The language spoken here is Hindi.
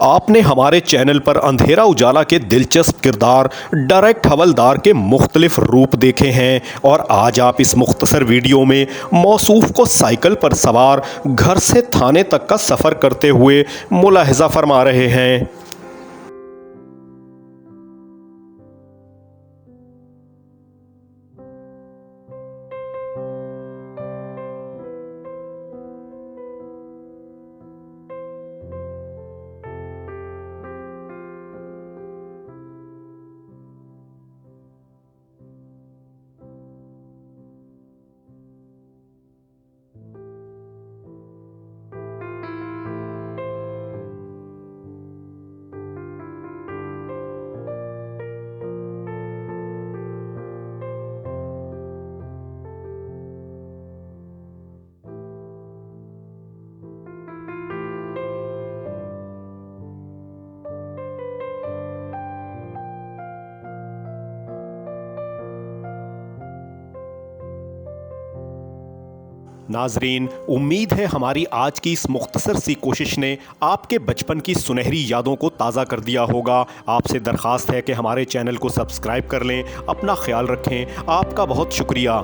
आपने हमारे चैनल पर अंधेरा उजाला के दिलचस्प किरदार डायरेक्ट हवलदार के मुख्तलिफ रूप देखे हैं और आज आप इस मुख्तसर वीडियो में मौसूफ को साइकिल पर सवार घर से थाने तक का सफ़र करते हुए मुलाहिजा फरमा रहे हैं। नाजरीन, उम्मीद है हमारी आज की इस मुख्तसर सी कोशिश ने आपके बचपन की सुनहरी यादों को ताज़ा कर दिया होगा। आपसे दरख्वास्त है कि हमारे चैनल को सब्सक्राइब कर लें। अपना ख्याल रखें। आपका बहुत शुक्रिया।